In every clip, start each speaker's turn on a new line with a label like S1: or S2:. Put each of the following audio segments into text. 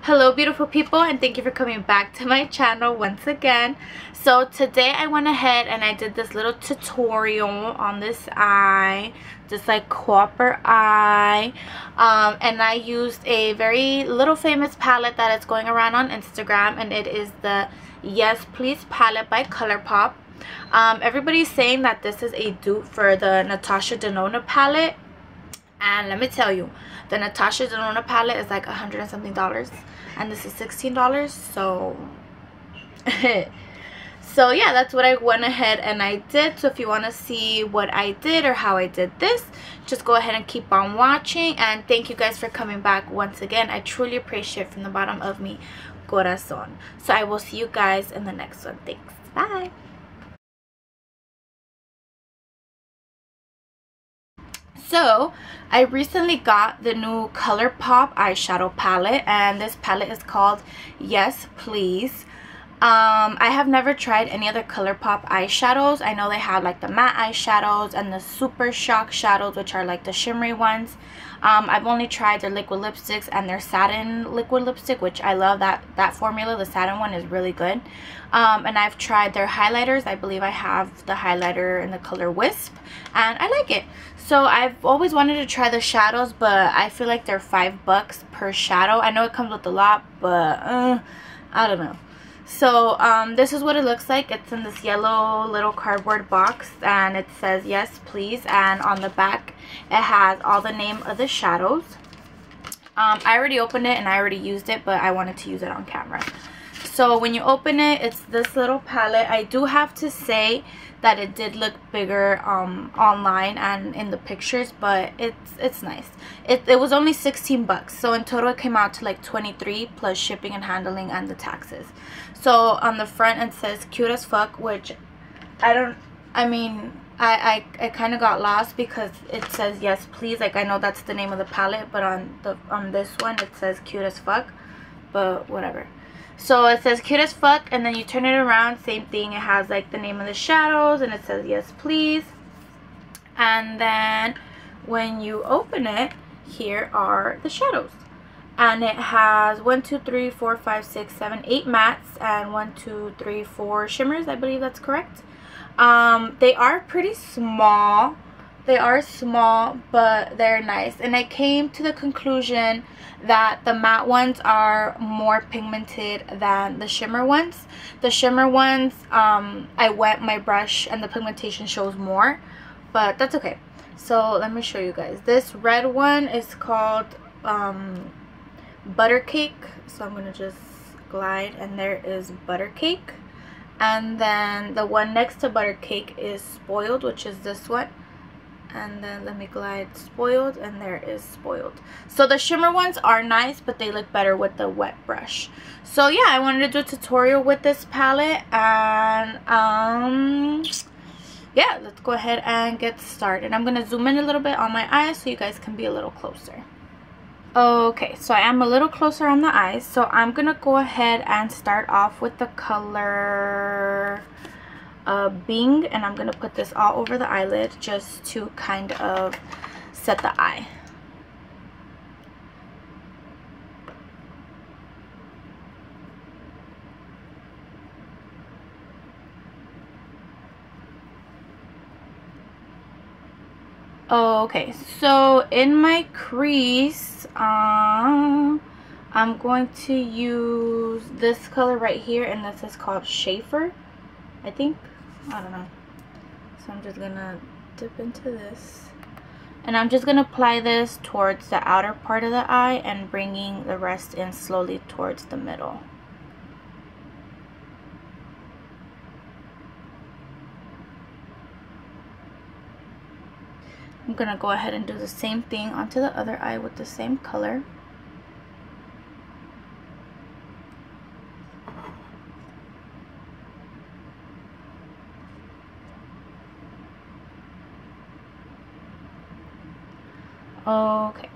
S1: Hello beautiful people, and thank you for coming back to my channel once again. So today I went ahead and I did this little tutorial on this eye, just like copper eye, and I used a very little famous palette that is going around on Instagram, and it is the Yes Please palette by Colourpop. Everybody's saying that this is a dupe for the Natasha Denona palette. And let me tell you, the Natasha Denona palette is like $100 and something, and this is $16. So so yeah, that's what I went ahead and I did. So if you want to see what I did or how I did this, just go ahead and keep on watching. And thank you guys for coming back once again. I truly appreciate it from the bottom of me corazon. So I will see you guys in the next one. Thanks. Bye. So I recently got the new Colourpop eyeshadow palette, and this palette is called Yes Please. I have never tried any other Colourpop eyeshadows. I know they have like the matte eyeshadows and the super shock shadows, which are like the shimmery ones. I've only tried their liquid lipsticks and their satin liquid lipstick, which I love that formula. The satin one is really good. And I've tried their highlighters. I believe I have the highlighter in the color Wisp, and I like it. So I've always wanted to try the shadows, but I feel like they're $5 per shadow. I know it comes with a lot, but I don't know. So this is what it looks like. It's in this yellow little cardboard box, and it says Yes Please, and on the back it has all the name of the shadows. I already opened it and I already used it, but I wanted to use it on camera. So when you open it, it's this little palette. I do have to say that it did look bigger online and in the pictures, but it's nice. It was only $16, so in total it came out to like $23 plus shipping and handling and the taxes. So on the front it says cute as fuck, which I kind of got lost because it says Yes Please. Like, I know that's the name of the palette, but on this one it says cute as fuck, but whatever. So it says cute as fuck, and then you turn it around, same thing. It has like the name of the shadows, and it says Yes Please. And then when you open it, here are the shadows, and it has 8 mattes and 4 shimmers. I believe that's correct. They are pretty small. They are small, but they're nice. And I came to the conclusion that the matte ones are more pigmented than the shimmer ones. The shimmer ones, I wet my brush and the pigmentation shows more, but that's okay. So let me show you guys. This red one is called Butter Cake. So I'm going to just glide, and there is Butter Cake. And then the one next to Butter Cake is Spoiled, which is this one. And then let me glide Spoiled, and there is Spoiled. So the shimmer ones are nice, but they look better with the wet brush. So yeah, I wanted to do a tutorial with this palette, and yeah, let's go ahead and get started. I'm gonna zoom in a little bit on my eyes so you guys can be a little closer. Okay, so I am a little closer on the eyes, so I'm gonna go ahead and start off with the color Bing, and I'm gonna put this all over the eyelid just to kind of set the eye. Okay, so in my crease, I'm going to use this color right here, and this is called Schaefer, I think. I don't know. So I'm just gonna dip into this, and I'm just gonna apply this towards the outer part of the eye and bringing the rest in slowly towards the middle. I'm gonna go ahead and do the same thing onto the other eye with the same color. Okay.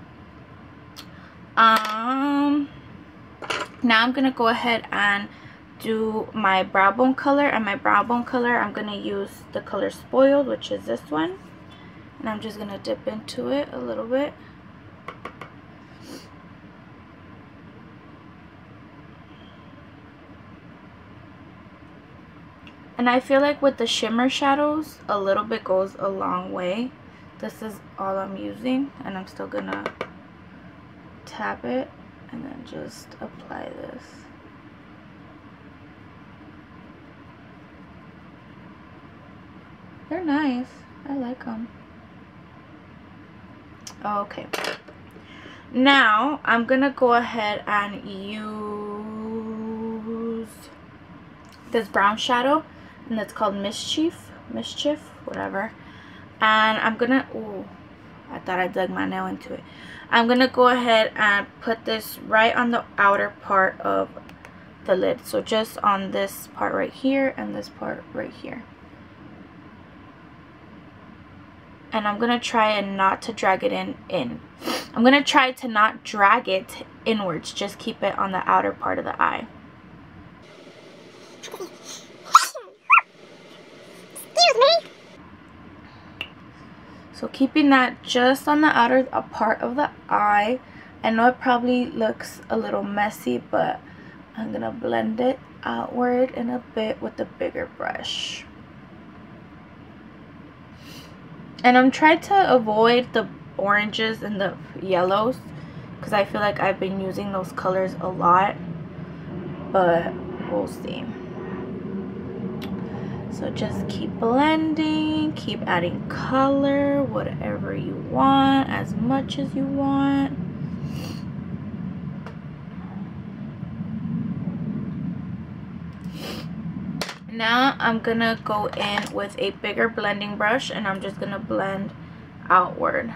S1: Now I'm gonna go ahead and do my brow bone color, and my brow bone color, I'm gonna use the color Spoiled, which is this one, and I'm just gonna dip into it a little bit. And I feel like with the shimmer shadows, a little bit goes a long way. This is all I'm using, and I'm still gonna tap it and then just apply this. They're nice. I like them. Okay. Now I'm gonna go ahead and use this brown shadow, and it's called Mischief, whatever. And I'm gonna, ooh, I thought I dug my nail into it. I'm gonna go ahead and put this right on the outer part of the lid. So just on this part right here and this part right here. And I'm gonna try and not to drag it in. I'm gonna try to not drag it inwards. Just keep it on the outer part of the eye. So keeping that just on the outer part of the eye. I know it probably looks a little messy, but I'm gonna blend it outward in a bit with the bigger brush. And I'm trying to avoid the oranges and the yellows because I feel like I've been using those colors a lot, but we'll see. So just keep blending, keep adding color, whatever you want, as much as you want. Now I'm gonna go in with a bigger blending brush, and I'm just gonna blend outward.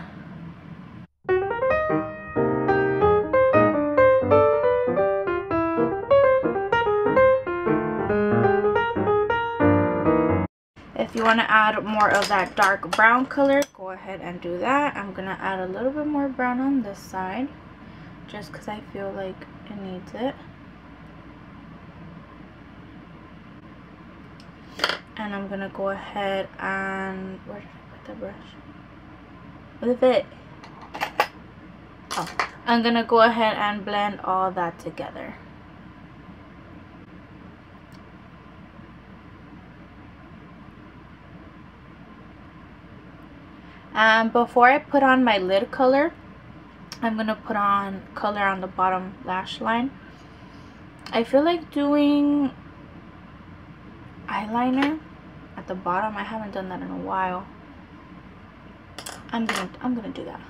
S1: If you want to add more of that dark brown color, go ahead and do that. I'm gonna add a little bit more brown on this side just because I feel like it needs it. And I'm gonna go ahead and, where did I put the brush? With it. Oh, I'm gonna go ahead and blend all that together. And before I put on my lid color, I'm gonna put on color on the bottom lash line. I feel like doing eyeliner at the bottom. I haven't done that in a while. I'm gonna do that.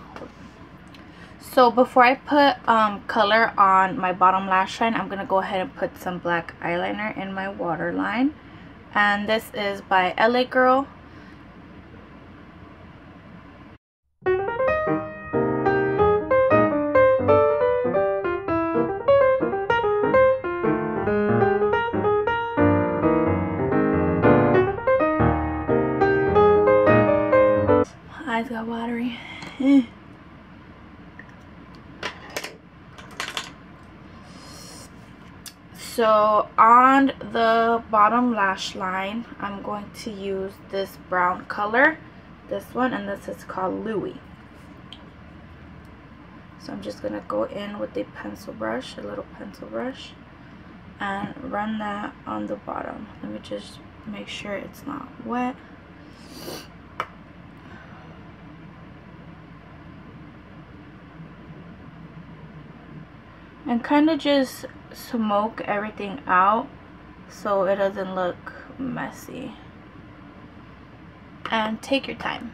S1: So before I put color on my bottom lash line, I'm gonna go ahead and put some black eyeliner in my waterline, and this is by LA Girl. Eyes got watery. So on the bottom lash line, I'm going to use this brown color, this one, and this is called Louis. So I'm just gonna go in with a pencil brush, a little pencil brush, and run that on the bottom. Let me just make sure it's not wet. And kind of just smoke everything out so it doesn't look messy. And take your time.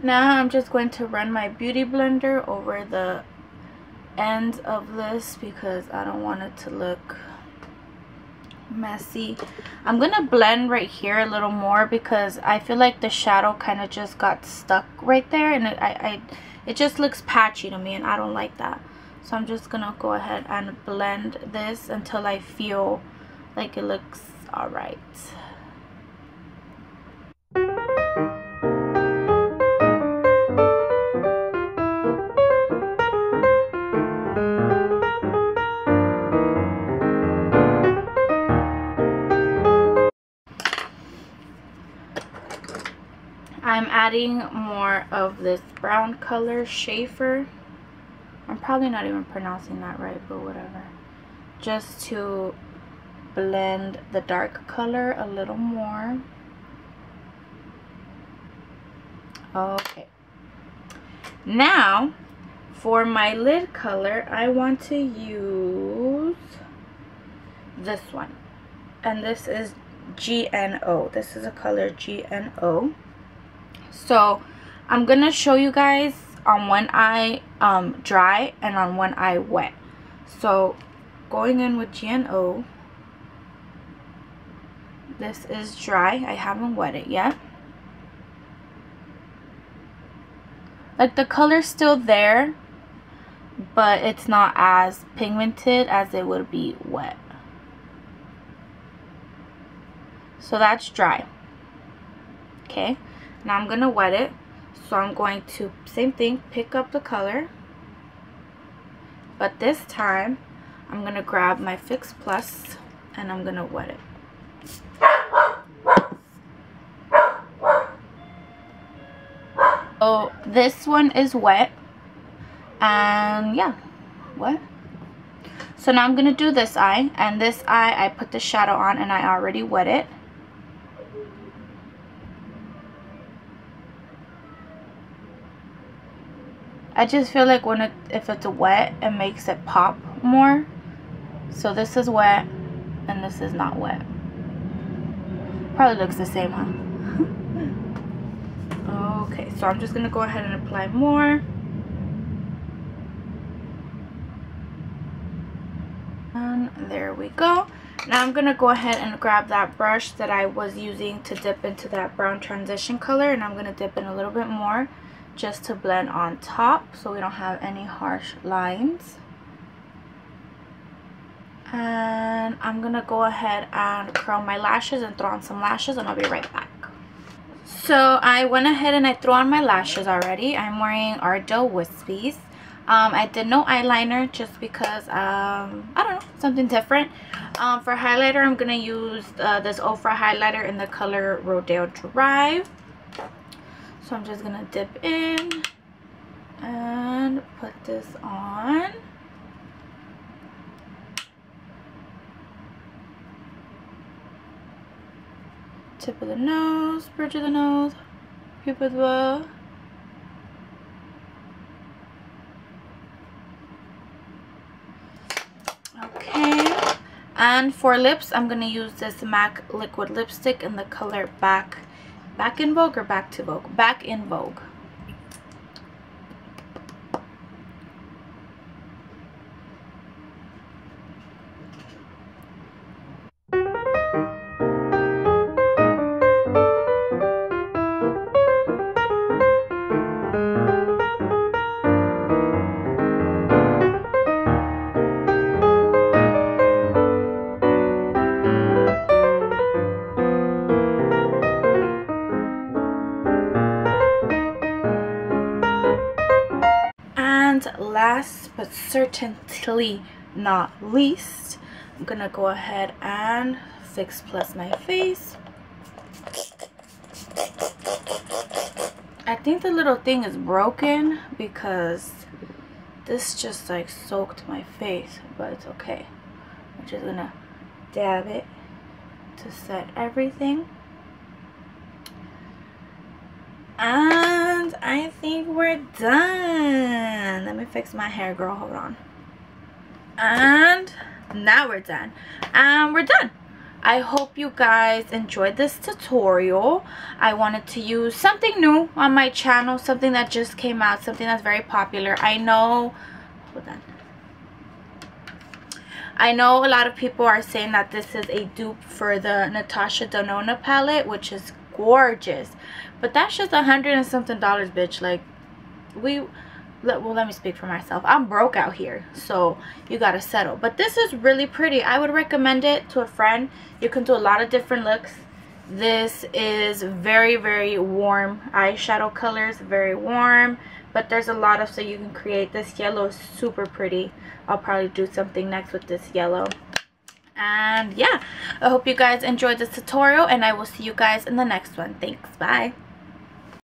S1: Now I'm just going to run my beauty blender over the ends of this because I don't want it to look messy. I'm gonna blend right here a little more because I feel like the shadow kind of just got stuck right there, and it just looks patchy to me, and I don't like that. So I'm just gonna go ahead and blend this until I feel like it looks alright. I'm adding more of this brown color, Schaefer. I'm probably not even pronouncing that right, but whatever. Just to blend the dark color a little more. Okay. Now, for my lid color, I want to use this one. And this is GNO. This is a color GNO. So, I'm going to show you guys on one eye dry and on one eye wet. So, going in with GNO. This is dry. I haven't wet it yet. Like, the color's still there, but it's not as pigmented as it would be wet. So that's dry. Okay, now I'm gonna wet it. So I'm going to, same thing, pick up the color, but this time I'm gonna grab my Fix Plus and I'm gonna wet it. So this one is wet, and yeah, wet. So now I'm gonna do this eye, and this eye I put the shadow on and I already wet it. I just feel like if it's wet, it makes it pop more. So this is wet and this is not wet. Probably looks the same, huh? Okay, so I'm just gonna go ahead and apply more. And there we go. Now I'm gonna go ahead and grab that brush that I was using to dip into that brown transition color, and I'm gonna dip in a little bit more just to blend on top so we don't have any harsh lines. And I'm gonna go ahead and curl my lashes and throw on some lashes, and I'll be right back. So I went ahead and I threw on my lashes already. I'm wearing Ardell Wispies. I did no eyeliner just because I don't know, something different. For highlighter, I'm gonna use this Ofra highlighter in the color Rodeo Drive. So I'm just gonna dip in and put this on. Tip of the nose, bridge of the nose, pupil of the bow. Okay, and for lips, I'm gonna use this MAC liquid lipstick in the color Back in Vogue or Back to Vogue? Back in Vogue. Last but certainly not least, I'm gonna go ahead and Fix Plus my face. I think the little thing is broken because this just like soaked my face, but it's okay. I'm just gonna dab it to set everything. And I think we're done. Let me fix my hair, girl. Hold on. And now we're done. And we're done. I hope you guys enjoyed this tutorial. I wanted to use something new on my channel, something that just came out, something that's very popular. I know, hold on. I know a lot of people are saying that this is a dupe for the Natasha Denona palette, which is gorgeous, but that's just $100 and something, bitch. Like, well, let me speak for myself. I'm broke out here, so you gotta settle. But this is really pretty. I would recommend it to a friend. You can do a lot of different looks. This is very, very warm eyeshadow colors, very warm, but there's a lot of, so you can create. This yellow is super pretty. I'll probably do something next with this yellow. And yeah, I hope you guys enjoyed this tutorial, and I will see you guys in the next one. Thanks, bye.